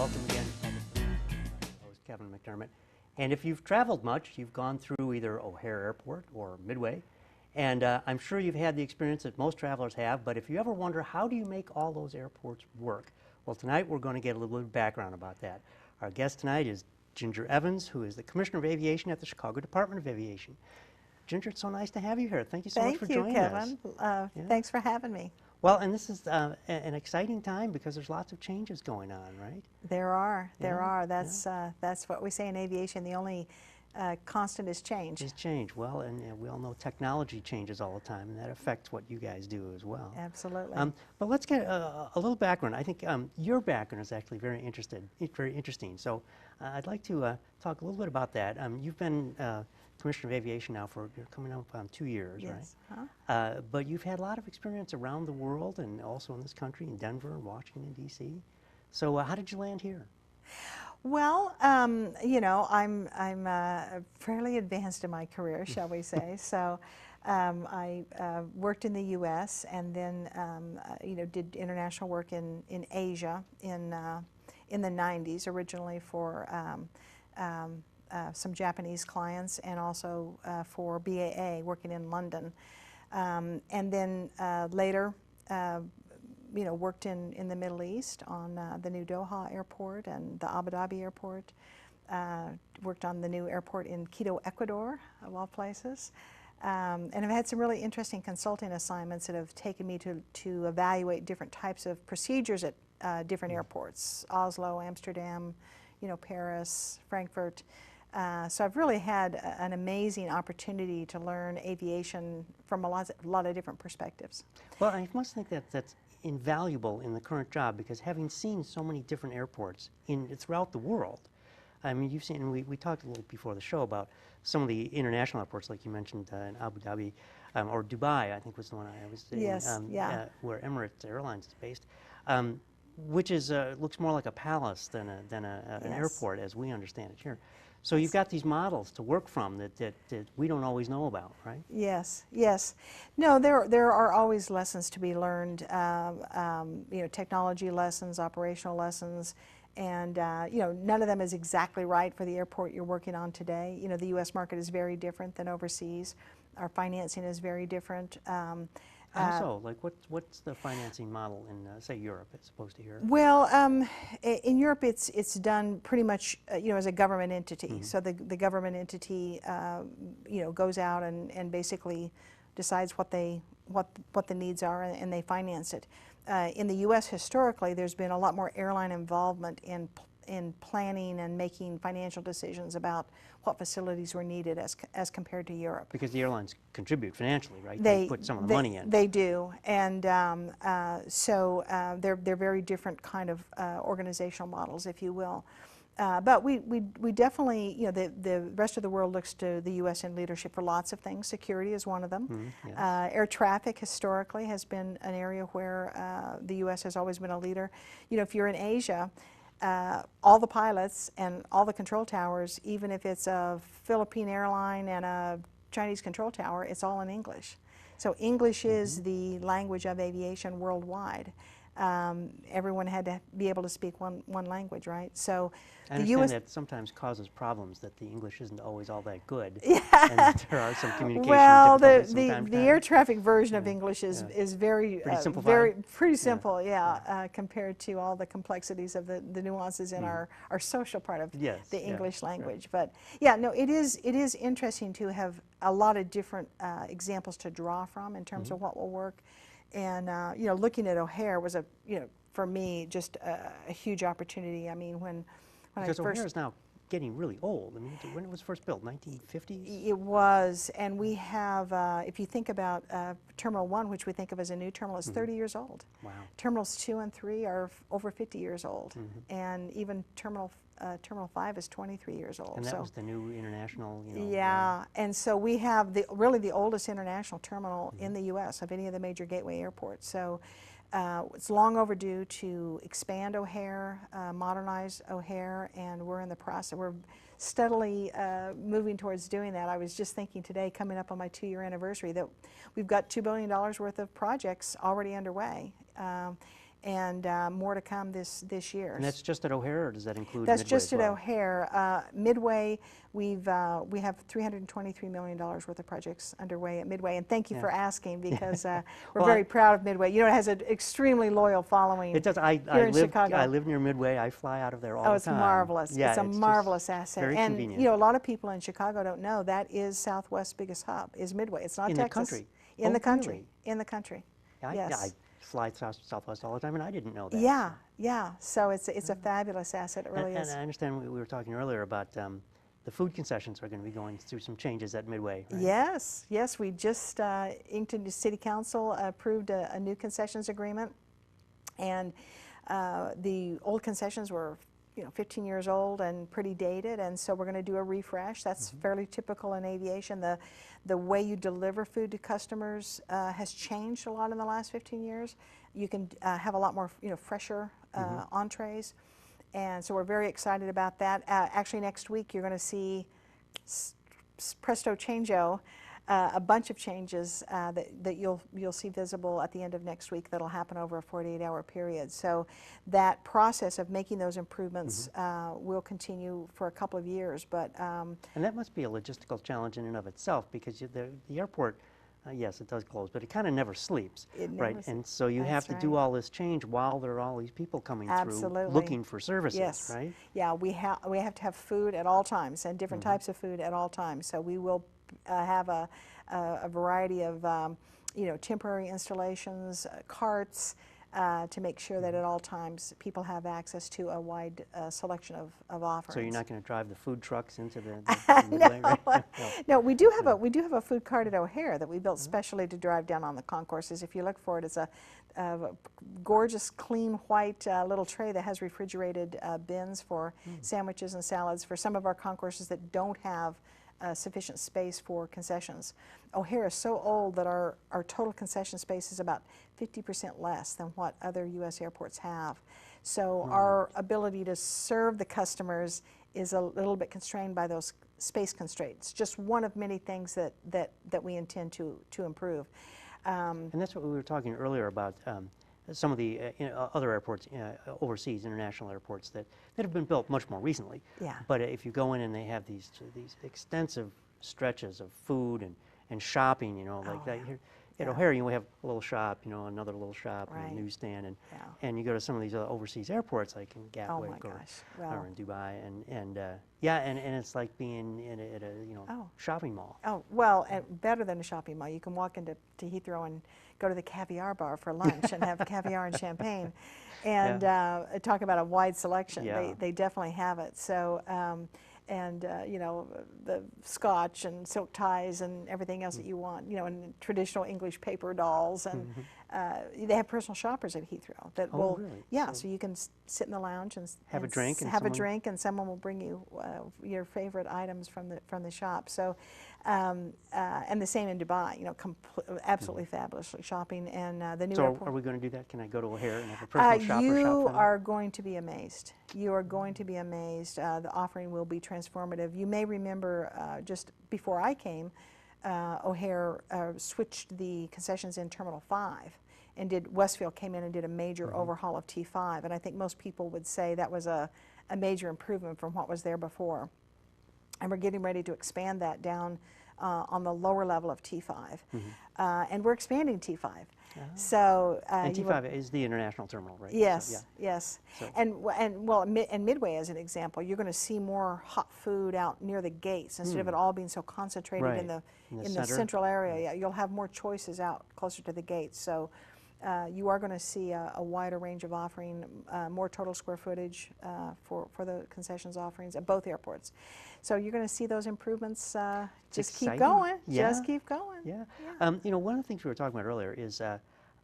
Welcome again to Public Relations. I'm your host, Kevin McDermott. And if you've traveled much, you've gone through either O'Hare Airport or Midway. And I'm sure you've had the experience that most travelers have, but if you ever wonder how do you make all those airports work, well, tonight we're going to get a little bit of background about that. Our guest tonight is Ginger Evans, who is the Commissioner of Aviation at the Chicago Department of Aviation. Ginger, it's so nice to have you here. Thank you so much for joining us. Thank you, Kevin. Thanks for having me. Well, and this is an exciting time because there's lots of changes going on, right? There are. That's what we say in aviation. The only constant is change. Is change. Well, and we all know technology changes all the time, and that affects what you guys do as well. Absolutely. But let's get a little background. I think your background is actually very interesting. So I'd like to talk a little bit about that. You've been Commissioner of Aviation now for coming up on 2 years, yes. right? Huh? But you've had a lot of experience around the world and also in this country, in Denver and Washington, D.C. So how did you land here? Well, you know, I'm fairly advanced in my career, shall we say. So I worked in the U.S. and then, you know, did international work in Asia in the 90s, originally for some Japanese clients and also for BAA, working in London. And then later, you know, worked in the Middle East on the new Doha airport and the Abu Dhabi airport. Worked on the new airport in Quito, Ecuador, of all places. And I've had some really interesting consulting assignments that have taken me to evaluate different types of procedures at different airports, Oslo, Amsterdam, you know, Paris, Frankfurt. So I've really had an amazing opportunity to learn aviation from a lot of different perspectives. Well, I must think that that's invaluable in the current job because having seen so many different airports throughout the world, I mean, you've seen, and we talked a little before the show about some of the international airports, like you mentioned in Abu Dhabi, or Dubai, I think was the one I was saying, yes, yeah. Where Emirates Airlines is based, which is looks more like a palace than an Yes. airport as we understand it here. So you've got these models to work from that we don't always know about, right? Yes, yes. No, there are always lessons to be learned, you know, technology lessons, operational lessons, and you know, none of them is exactly right for the airport you're working on today. You know, the U.S. market is very different than overseas. Our financing is very different. How so? Like, what's the financing model in, say, Europe as opposed to here? Well, in Europe, it's done pretty much, you know, as a government entity. Mm-hmm. So the government entity, you know, goes out and basically decides what the needs are, and they finance it. In the U.S., historically, there's been a lot more airline involvement in planning and making financial decisions about what facilities were needed as compared to Europe. Because the airlines contribute financially, right? They put some of the money in. They do, and so they're very different kind of organizational models, if you will. But we definitely, you know, the rest of the world looks to the U.S. in leadership for lots of things. Security is one of them. Yes. Air traffic historically has been an area where the U.S. has always been a leader. You know, if you're in Asia, all the pilots and all the control towers, even if it's a Philippine airline and a Chinese control tower, it's all in English. So English is the language of aviation worldwide. Everyone had to be able to speak one language, right? So I understand that sometimes causes problems, that the English isn't always all that good. Yeah. And that there are some communication difficulties. Well, the air traffic version of English is very pretty simple, compared to all the complexities of the nuances in our social part of the English language. Right. But yeah, no, it is interesting to have a lot of different examples to draw from in terms of what will work. And you know, looking at O'Hare was for me just a huge opportunity. I mean, when because O'Hare is now getting really old. I mean, when it was first built, 1950s? It was, and we have, if you think about Terminal 1, which we think of as a new terminal, is 30 years old. Wow. Terminals 2 and 3 are over 50 years old, and even Terminal 5 is 23 years old. And that was the new international, you know. Yeah, and so we have really the oldest international terminal in the U.S. of any of the major gateway airports. So it's long overdue to expand O'Hare, modernize O'Hare, and we're in the process. We're steadily moving towards doing that. I was just thinking today, coming up on my 2-year anniversary, that we've got $2 billion worth of projects already underway. and more to come this year. And that's just at O'Hare, or does that include That's Midway just as at well? O'Hare. Midway, we have $323 million worth of projects underway at Midway, and thank you for asking, because we're Well, very proud of Midway. You know, it has an extremely loyal following. It does. Here in Chicago. I live near Midway. I fly out of there all the time. Oh, it's marvelous. Yeah, it's a just marvelous asset. very And convenient. you know, a lot of people in Chicago don't know that is Southwest's biggest hub, is Midway. It's not In Texas. the country? In Oh, the country. really? In the country. I Yes. fly Southwest all the time, and I didn't know that. Yeah, yeah. So it's a fabulous asset. It really And is. I understand we were talking earlier about the food concessions are going to be going through some changes at Midway, right? Yes, yes. We just inked into City Council, approved a new concessions agreement, and the old concessions were 15 years old and pretty dated, and so we're going to do a refresh. That's fairly typical in aviation. The way you deliver food to customers has changed a lot in the last 15 years. You can have a lot more fresher entrees, and so we're very excited about that. Actually, next week you're going to see presto changeo, a bunch of changes that you'll see visible at the end of next week that'll happen over a 48-hour period. So that process of making those improvements will continue for a couple of years. But and that must be a logistical challenge in and of itself, because the airport, yes, it does close, but it kind of never sleeps, right? And so you have to do all this change while there are all these people coming through looking for services, right? Yeah, we have to have food at all times, and different types of food at all times. So we will have a variety of temporary installations, carts, to make sure that at all times people have access to a wide selection of offerings. So you're not going to drive the food trucks into the Midway, right? No, we do have a food cart at O'Hare that we built specially to drive down on the concourses. If you look for it, it's a gorgeous, clean, white little tray that has refrigerated bins for sandwiches and salads for some of our concourses that don't have sufficient space for concessions. O'Hare is so old that our total concession space is about 50% less than what other U.S. airports have. So our ability to serve the customers is a little bit constrained by those space constraints. Just one of many things that we intend to improve. And that's what we were talking earlier about. Some of the other airports, overseas international airports that have been built much more recently. Yeah. But if you go in and they have these extensive stretches of food and shopping, like that. Here at O'Hare, you have a little shop, another little shop, and a newsstand, and you go to some of these other overseas airports, like in Gatwick or in Dubai, and it's like being at a shopping mall. Oh, well, better than a shopping mall. You can walk into Heathrow and go to the caviar bar for lunch and have caviar and champagne, and talk about a wide selection. They definitely have it. So, the scotch and silk ties and everything else that you want, and traditional English paper dolls, and they have personal shoppers at Heathrow that will, really? So you can sit in the lounge and have a drink, and someone will bring you your favorite items from the shop. So, and the same in Dubai, absolutely fabulous shopping, and the new airport. So are we going to do that? Can I go to O'Hare and have a personal shopper shop? You are going to be amazed. You are going to be amazed. The offering will be transformative. You may remember just before I came, O'Hare switched the concessions in Terminal 5, and Westfield came in and did a major overhaul of T5, and I think most people would say that was a major improvement from what was there before. And we're getting ready to expand that down on the lower level of T5, and we're expanding T5. So and T5 is the international terminal, right? Yes, so, yes. So. And Midway, as an example, you're going to see more hot food out near the gates instead of it all being so concentrated in the central area. Yeah, you'll have more choices out closer to the gates. So you are going to see a wider range of offering, more total square footage for the concessions offerings at both airports. So you're going to see those improvements. Just keep going. Yeah. Just keep going. Yeah. One of the things we were talking about earlier is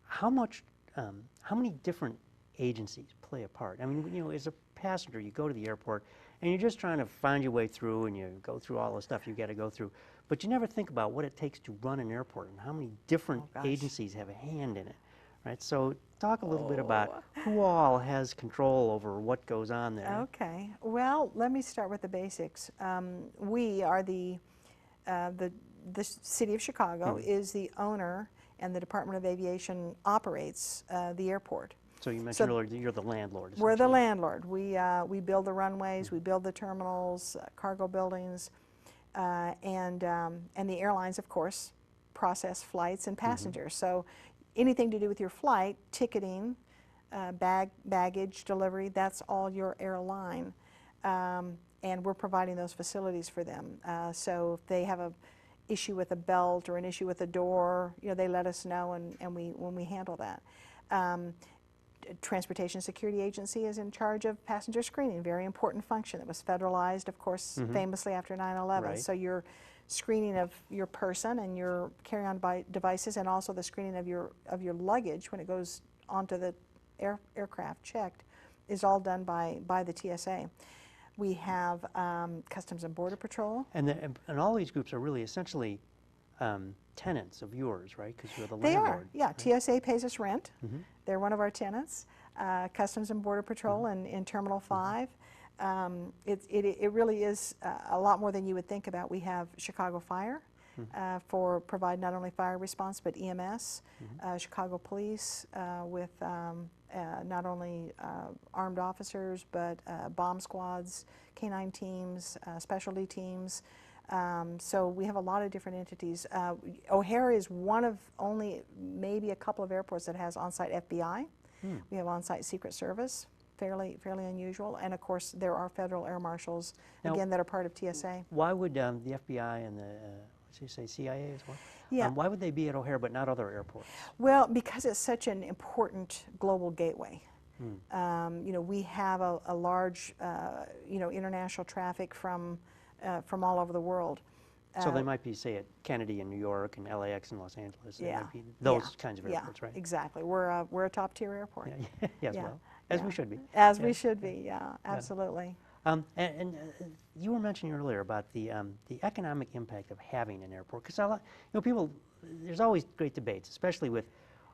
how many different agencies play a part. I mean, as a passenger, you go to the airport and you're just trying to find your way through, and you go through all the stuff you got to go through, but you never think about what it takes to run an airport and how many different agencies have a hand in it. Right, so talk a little bit about who all has control over what goes on there. Okay, well, let me start with the basics. We are the City of Chicago is the owner, and the Department of Aviation operates the airport. So you mentioned earlier that you're the landlord. We're the essentially. landlord. We build the runways, we build the terminals, cargo buildings, and the airlines, of course, process flights and passengers. So anything to do with your flight, ticketing, baggage delivery, that's all your airline. And we're providing those facilities for them. So if they have a issue with a belt or an issue with a door, you know, they let us know, and when we handle that. Transportation Security Agency is in charge of passenger screening, very important function that was federalized, of course, famously after 9/11. Right. So your screening of your person and your carry-on devices, and also the screening of your luggage when it goes onto the aircraft checked, is all done by the TSA. We have Customs and Border Patrol. And all these groups are really essentially tenants of yours, right? Because you're the They landlord. are, yeah. Right? TSA pays us rent. They're one of our tenants. Customs and Border Patrol in Terminal 5. It really is a lot more than you would think about. We have Chicago Fire for provide not only fire response but EMS, Chicago Police with not only armed officers but bomb squads, canine teams, specialty teams. So we have a lot of different entities. O'Hare is one of only maybe a couple of airports that has on-site FBI. We have on-site Secret Service, fairly unusual, and of course there are federal air marshals, Now, again, that are part of TSA. Why would the FBI and the what did you say, CIA as well? Yeah. Why would they be at O'Hare but not other airports? Well, because it's such an important global gateway. You know, we have a large, you know, international traffic from all over the world. So they might be, say, at Kennedy in New York and LAX in Los Angeles. They Yeah. might be those kinds of airports, right? Exactly. We're a top-tier airport. Yeah. Yes, Yeah. well, as we Yeah. should be. As Yeah. we should be, yeah, absolutely. And you were mentioning earlier about the economic impact of having an airport, because you know, people, there's always great debates, especially with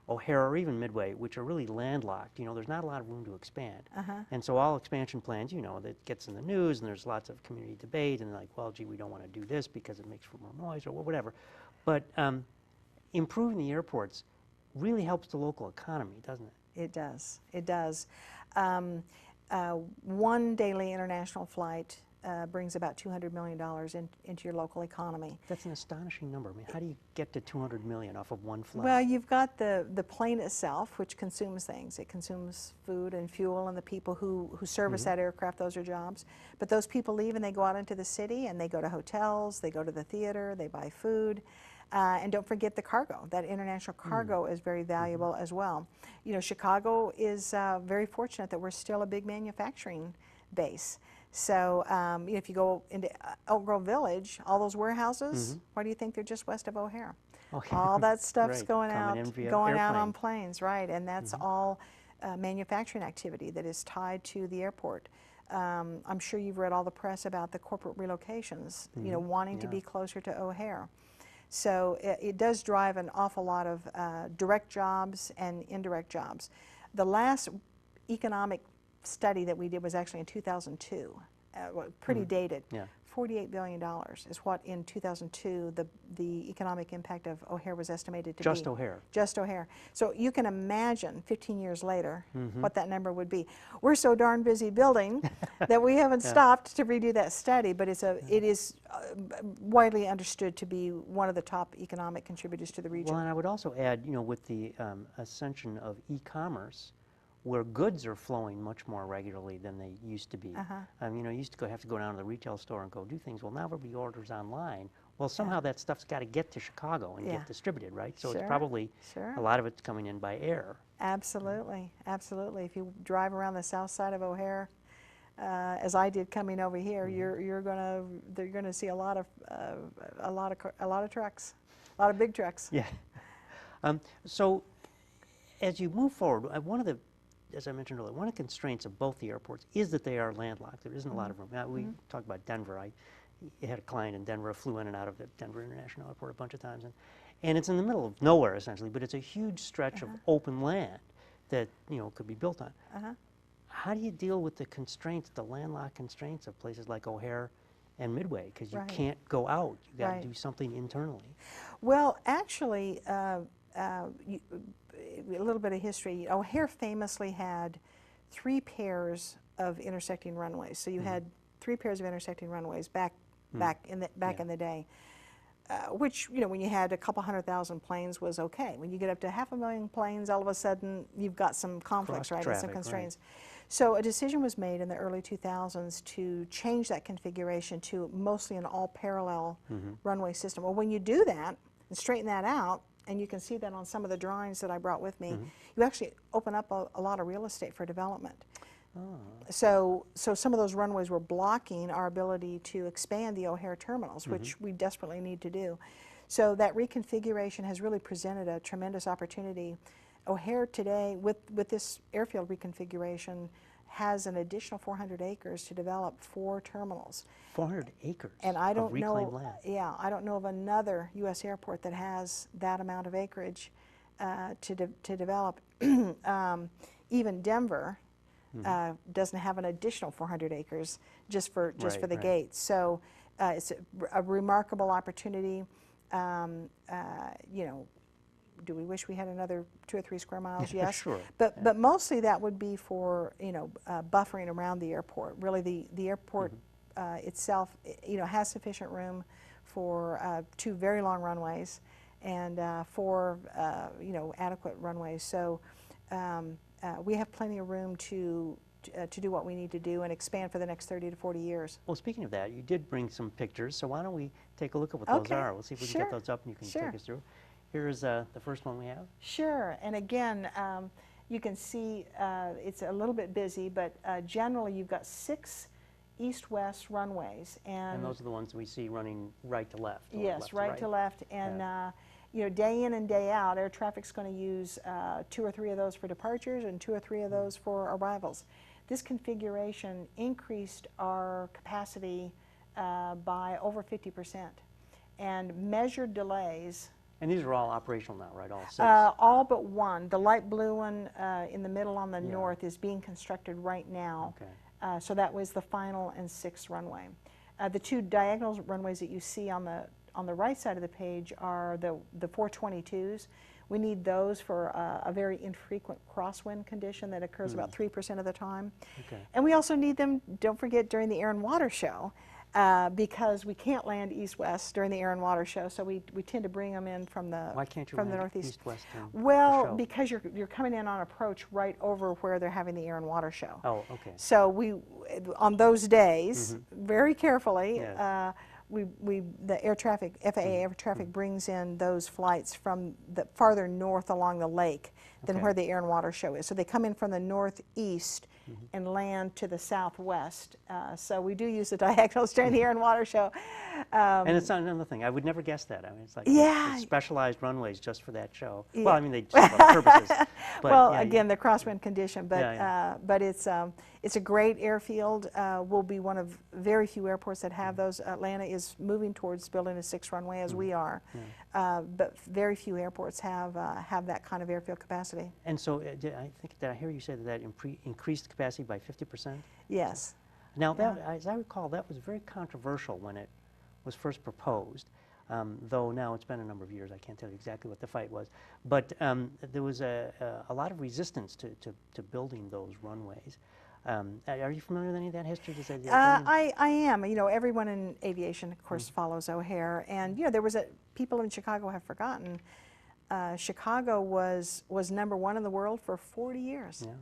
O'Hare or even Midway, which are really landlocked. You know, there's not a lot of room to expand, and so all expansion plans, you know, that gets in the news, and there's lots of community debate, and like, well, gee, we don't want to do this because it makes for more noise or whatever. But improving the airports really helps the local economy, doesn't it? It does. It does. One daily international flight brings about $200 million into your local economy. That's an astonishing number. I mean, how do you get to 200 million off of one flight? Well, you've got the plane itself, which consumes things. It consumes food and fuel, and the people who service that aircraft, those are jobs. But those people leave and they go out into the city, and they go to hotels, they go to the theater, they buy food. And don't forget the cargo. That international cargo is very valuable as well. You know, Chicago is very fortunate that we're still a big manufacturing base. So you know, if you go into Elk Grove Village, all those warehouses, why do you think they're just west of O'Hare? Okay. All that stuff's Right. going Coming in out, via out on airplane. planes, right? And that's all manufacturing activity that is tied to the airport. I'm sure you've read all the press about the corporate relocations, you know, wanting to be closer to O'Hare. So it does drive an awful lot of direct jobs and indirect jobs. The last economic study that we did was actually in 2002, pretty dated. Yeah. $48 billion is what in 2002 the economic impact of O'Hare was estimated to Just be. O'Hare. Just O'Hare. So you can imagine 15 years later what that number would be. We're so darn busy building that we haven't stopped to redo that study, but it is widely understood to be one of the top economic contributors to the region. Well, and I would also add, you know, with the ascension of e-commerce, where goods are flowing much more regularly than they used to be. You know, you used to have to go down to the retail store and go do things. Well, now everybody orders online. Well, somehow that stuff's got to get to Chicago and get distributed, right? So it's probably a lot of it's coming in by air. Absolutely, absolutely. If you drive around the south side of O'Hare, as I did coming over here, you're gonna see a lot of trucks, a lot of big trucks. Yeah. So as you move forward, one of the, as I mentioned earlier, one of the constraints of both the airports is that they are landlocked. There isn't a lot of room. Now, we talked about Denver. I had a client in Denver, flew in and out of the Denver International Airport a bunch of times, and it's in the middle of nowhere essentially, but it's a huge stretch of open land that, you know, could be built on. How do you deal with the constraints, the landlocked constraints of places like O'Hare and Midway? Because you can't go out. You got to do something internally. Well, actually, a little bit of history. O'Hare famously had 3 pairs of intersecting runways. So you had 3 pairs of intersecting runways back in the day, which, you know, when you had a couple 100,000 planes was okay. When you get up to 500,000 planes, all of a sudden you've got some conflicts, right, and some constraints. Right. So a decision was made in the early 2000s to change that configuration to mostly an all parallel runway system. Well, when you do that and straighten that out, and you can see that on some of the drawings that I brought with me, you actually open up a lot of real estate for development. Oh. So some of those runways were blocking our ability to expand the O'Hare terminals, which we desperately need to do. So that reconfiguration has really presented a tremendous opportunity. O'Hare today, with this airfield reconfiguration, has an additional 400 acres to develop 4 terminals. 400 acres and I don't of reclaimed know, land. Yeah, I don't know of another U.S. airport that has that amount of acreage to develop. Even Denver doesn't have an additional 400 acres just for the gates. So it's a remarkable opportunity. You know, do we wish we had another 2 or 3 square miles? Yes. Sure. But mostly that would be for, you know, buffering around the airport. Really, the airport itself, you know, has sufficient room for 2 very long runways and 4, you know, adequate runways. So we have plenty of room to do what we need to do and expand for the next 30 to 40 years. Well, speaking of that, you did bring some pictures, so why don't we take a look at what those are? We'll see if we can get those up and you can take us through. Here's the first one we have. Sure, and again, you can see it's a little bit busy, but generally you've got 6 east-west runways. And those are the ones we see running right to left. Yes, left right to left. And you know, day in and day out, air traffic's going to use 2 or 3 of those for departures and 2 or 3 of those for arrivals. This configuration increased our capacity by over 50%. And measured delays. And these are all operational now, right? All 6? All but 1. The light blue one in the middle on the north is being constructed right now. Okay. So that was the final and 6th runway. The 2 diagonal runways that you see on the right side of the page are the 422s. We need those for a very infrequent crosswind condition that occurs about 3% of the time. Okay. And we also need them, don't forget, during the Air and Water Show. Because we can't land east-west during the Air and Water Show, so we tend to bring them in from the northeast. East-west? Well, because you're coming in on approach right over where they're having the Air and Water Show. Oh, okay. So we, on those days, very carefully, the air traffic, FAA air traffic brings in those flights from the farther north along the lake than where the Air and Water Show is. So they come in from the northeast and land to the southwest. So we do use the diagonals during the Air and Water Show. And it's not another thing. I would never guess that. I mean, it's like it's specialized runways just for that show. Yeah. Well, I mean, they just have purposes. But, well, again, the crosswind condition, but it's a great airfield. We'll be one of very few airports that have those. Atlanta is moving towards building a 6th runway, as we are. But very few airports have that kind of airfield capacity. And so, did I hear you say that increased capacity by 50%? Yes. Now, that, as I recall, that was very controversial when it was first proposed. Though now it's been a number of years, I can't tell you exactly what the fight was. But there was a lot of resistance to building those runways. Are you familiar with any of that history? I am. You know, everyone in aviation, of course, follows O'Hare, and you know, there was people in Chicago have forgotten. Chicago was #1 in the world for 40 years. Yeah.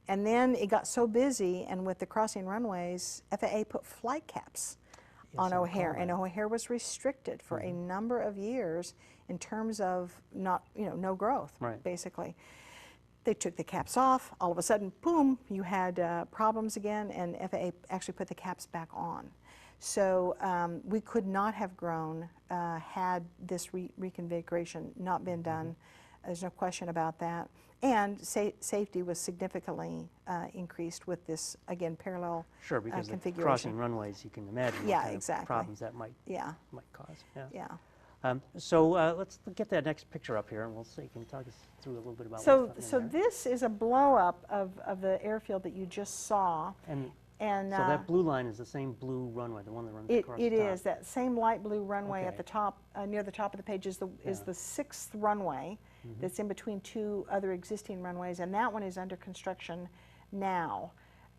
And then it got so busy, and with the crossing runways, FAA put flight caps on O'Hare, and O'Hare was restricted for a number of years in terms of no growth, basically. They took the caps off. All of a sudden, boom, you had problems again, and FAA actually put the caps back on. So we could not have grown had this reconfiguration not been done. There's no question about that. And safety was significantly increased with this, again, parallel configuration. Sure, because the crossing runways, you can imagine what kind of problems that might cause. So let's get that next picture up here, and we'll see. You can talk us through a little bit about so this is a blow-up of the airfield that you just saw. And So that blue line is the same blue runway, the one that runs across it the top. is that same light blue runway Okay. at the top, near the top of the page is the sixth runway that's in between two other existing runways, and that one is under construction now.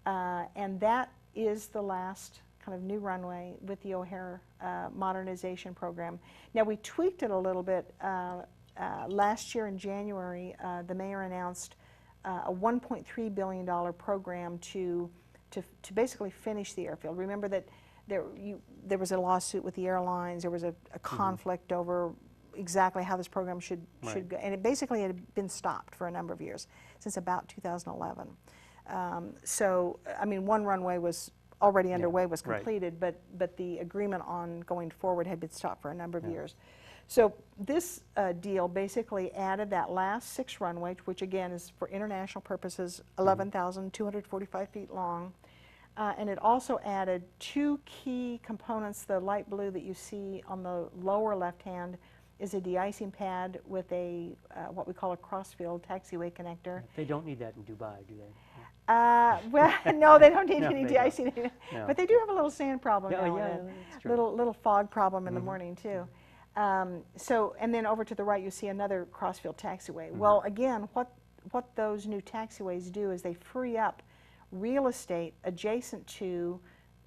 And that is the last kind of new runway with the O'Hare modernization program. Now, we tweaked it a little bit. Last year in January, the mayor announced a $1.3 billion program to basically finish the airfield. Remember that there was a lawsuit with the airlines. There was a conflict over exactly how this program should go, and it basically had been stopped for a number of years, since about 2011. So, I mean, one runway was already underway, was completed, but the agreement on going forward had been stopped for a number of years. So this deal basically added that last 6 runways, which again is for international purposes, 11,245 feet long. And it also added 2 key components. The light blue that you see on the lower left hand is a de-icing pad with a what we call a crossfield taxiway connector. They don't need that in Dubai, do they? Well, no, they don't need any they de-icing, No. but they do have a little sand problem now and yeah, then. that's true. Little fog problem in the morning too. So, and then over to the right you see another crossfield taxiway. Well, again, what those new taxiways do is they free up real estate adjacent to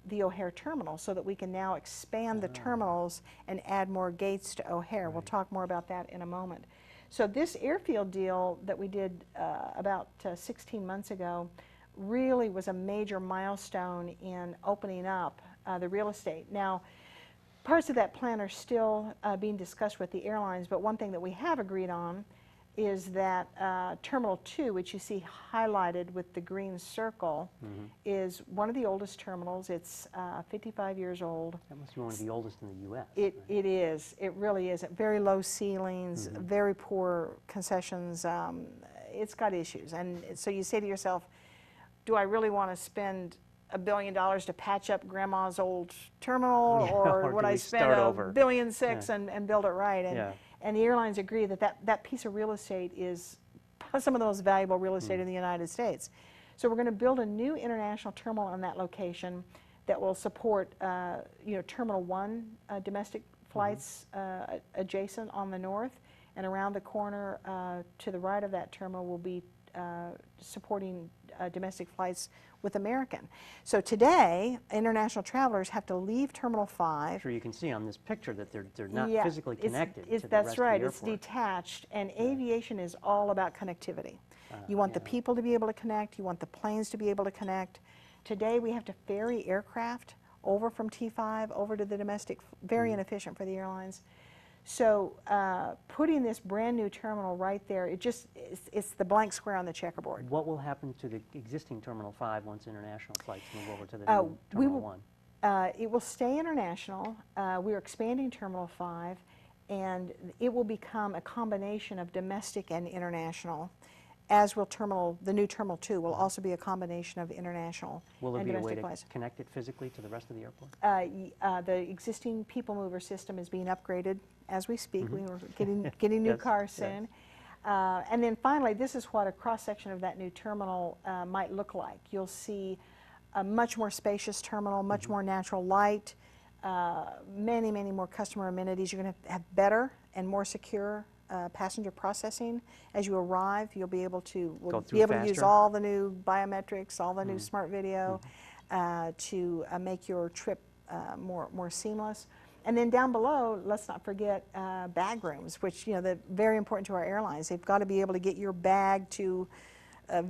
the O'Hare terminal, so that we can now expand the terminals and add more gates to O'Hare. We'll talk more about that in a moment. So this airfield deal that we did about 16 months ago really was a major milestone in opening up the real estate. Now, parts of that plan are still being discussed with the airlines, but one thing that we have agreed on is that Terminal 2, which you see highlighted with the green circle, is one of the oldest terminals. It's 55 years old. That must be one of the oldest in the U.S. It is. It really is. Very low ceilings, very poor concessions. It's got issues. And so you say to yourself, do I really want to spend $1 billion to patch up Grandma's old terminal, or would I spend $1.6 billion and build it right? And the airlines agree that that piece of real estate is some of the most valuable real estate in the United States. So we're going to build a new international terminal on that location that will support, Terminal 1 domestic flights adjacent on the north, and around the corner to the right of that terminal will be supporting domestic flights with American. So today, international travelers have to leave Terminal 5. Sure, you can see on this picture that they're not physically connected to the that's rest right, of the it's airport. detached, and aviation is all about connectivity. You want the people to be able to connect, you want the planes to be able to connect. Today we have to ferry aircraft over from T5 over to the domestic, very inefficient for the airlines. So putting this brand new terminal right there, it's the blank square on the checkerboard. What will happen to the existing Terminal 5 once international flights move over to the new Terminal 1? It will stay international. We're expanding Terminal 5, and it will become a combination of domestic and international, as will the new Terminal 2 will also be a combination of international Will there and be a domestic way flights. to connect it physically to the rest of the airport? The existing people mover system is being upgraded as we speak. We're getting new cars soon. And then finally, this is what a cross-section of that new terminal might look like. You'll see a much more spacious terminal, much more natural light, many, many more customer amenities. You're going to have better and more secure passenger processing. As you arrive, you'll be able to use all the new biometrics, all the new smart video to make your trip more seamless. And then down below, let's not forget bag rooms, which they're very important to our airlines. They've got to be able to get your bag to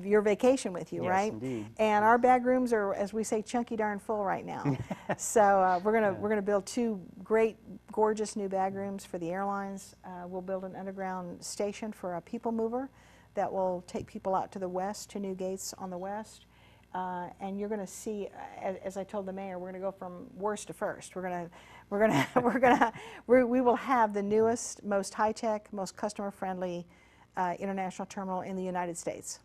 your vacation with you, right? Indeed. And our bag rooms are, as we say, chunky darn full right now. So we're gonna build 2 great, gorgeous new bag rooms for the airlines. We'll build an underground station for a people mover that will take people out to the west, to new gates on the west. And you're going to see, as I told the mayor, we're going to go from worst to first. We will have the newest, most high-tech, most customer-friendly international terminal in the United States.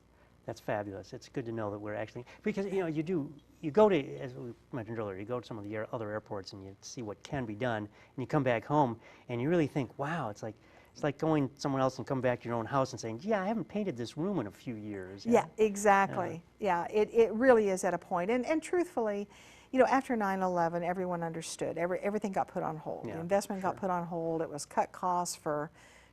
That's fabulous. It's good to know that we're actually, because you go to, as we mentioned earlier, you go to some of the other airports and you see what can be done, and you come back home and you really think, wow, it's like It's like going somewhere else and come back to your own house and saying, yeah, I haven't painted this room in a few years. Yeah, exactly. Yeah, it really is at a point. And truthfully, you know, after 9/11, everyone understood. Everything got put on hold. Yeah, The investment sure. got put on hold. It was cut costs for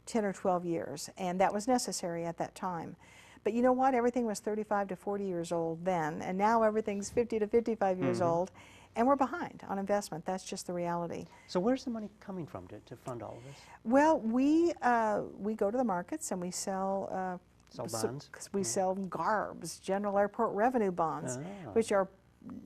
10 or 12 years, and that was necessary at that time. But you know what? Everything was 35 to 40 years old then, and now everything's 50 to 55 years old, and we're behind on investment. That's just the reality. So where's the money coming from to fund all of this? Well, we go to the markets and we sell Sell bonds? we sell GARBs, General Airport Revenue Bonds, Oh. which are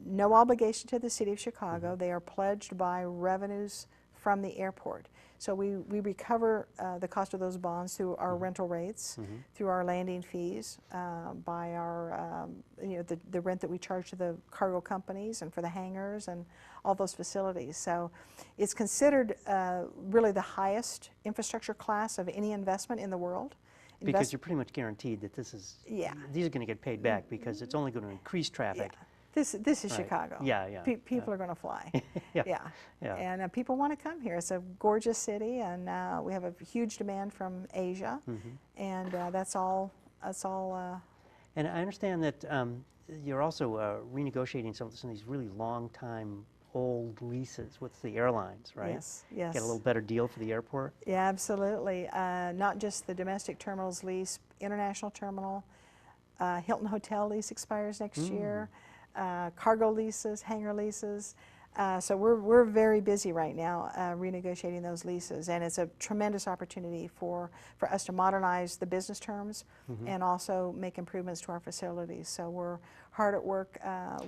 no obligation to the city of Chicago. They are pledged by revenues from the airport. So we recover the cost of those bonds through our rental rates, through our landing fees, by our you know, the rent that we charge to the cargo companies and for the hangars and all those facilities. So it's considered really the highest infrastructure class of any investment in the world. Because you're pretty much guaranteed that this is, Yeah. these are going to get paid back because it's only going to increase traffic. Yeah. This is Right. Chicago. Yeah, yeah, People are going to fly. Yeah. Yeah. And people want to come here. It's a gorgeous city, and we have a huge demand from Asia, and that's all. And I understand that you're also renegotiating some of these really long-time old leases with the airlines, right? Yes, yes. Get a little better deal for the airport? Yeah, absolutely. Not just the domestic terminals lease, international terminal, Hilton Hotel lease expires next year, cargo leases, hangar leases. So we're very busy right now renegotiating those leases, and it's a tremendous opportunity for us to modernize the business terms and also make improvements to our facilities. So we're hard at work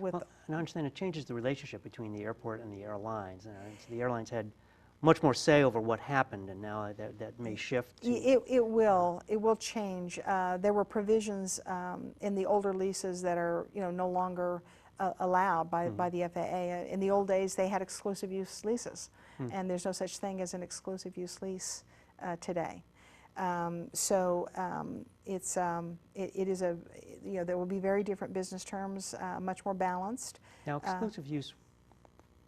with. Well, and I understand it changes the relationship between the airport and the airlines. So the airlines had much more say over what happened, and now that may shift. It will change. There were provisions in the older leases that are no longer allowed by the FAA. In the old days, they had exclusive use leases, and there's no such thing as an exclusive use lease today. So it is a there will be very different business terms, much more balanced. Now, exclusive use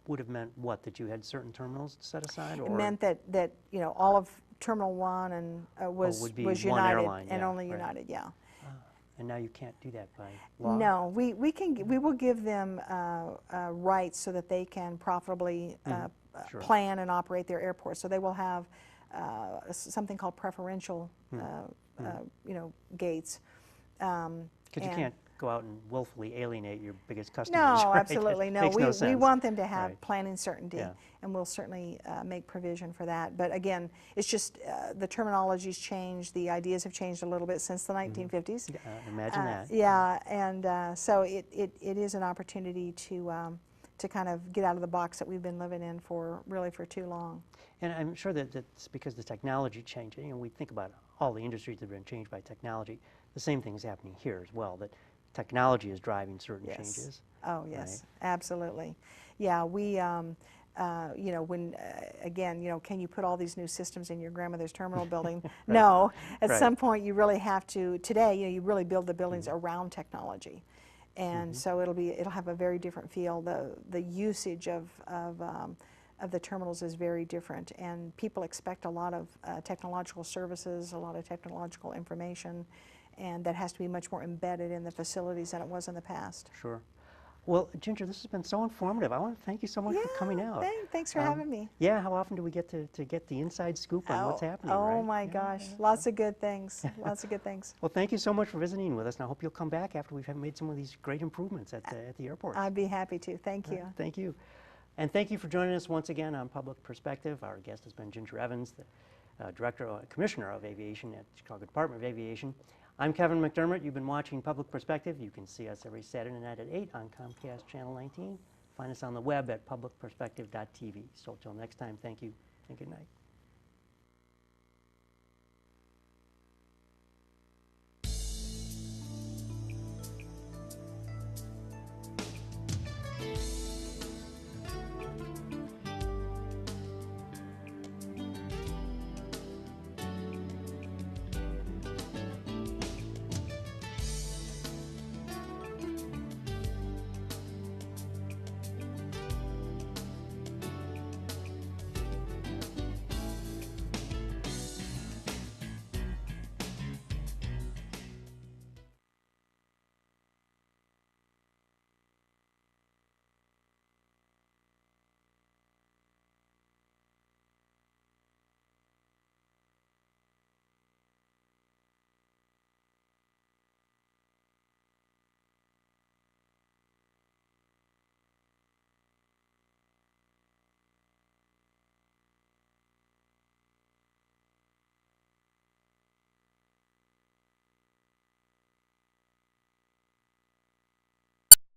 would have meant what? That you had certain terminals set aside, or it meant that all of Terminal 1 and was one United airline, and yeah, only right. United, yeah. And now you can't do that by law? No, we will give them rights so that they can profitably Sure. plan and operate their airports. So they will have something called preferential gates. Because you can't go out and willfully alienate your biggest customers. No, right? absolutely That no. makes no We sense. want them to have Right. planning certainty, Yeah. and we'll certainly make provision for that. But again, it's just the terminology's changed, the ideas have changed a little bit since the 1950s. Imagine that. Yeah, and so it is an opportunity to kind of get out of the box that we've been living in for too long. And I'm sure that it's because the technology changed. We think about all the industries that have been changed by technology. The same thing is happening here as well, that technology is driving certain changes. Oh, yes, right? absolutely. Yeah, we, when, again, can you put all these new systems in your grandmother's terminal building? Right. No. At Right. some point, you really have to, today, you really build the buildings around technology. And so it'll have a very different feel. The usage of the terminals is very different, and people expect a lot of technological services, a lot of technological information, and that has to be much more embedded in the facilities than it was in the past. Sure. Well, Ginger, this has been so informative. I want to thank you so much for coming out. Thanks for having me. Yeah, how often do we get to get the inside scoop on what's happening, Oh right? my gosh, lots of good things, lots of good things. Well, thank you so much for visiting with us, and I hope you'll come back after we've made some of these great improvements at the airport. I'd be happy to. Thank you. Thank you. And thank you for joining us once again on Public Perspective. Our guest has been Ginger Evans, the Commissioner of Aviation at the Chicago Department of Aviation. I'm Kevin McDermott. You've been watching Public Perspective. You can see us every Saturday night at 8 on Comcast Channel 19. Find us on the web at publicperspective.tv. So until next time, thank you and good night.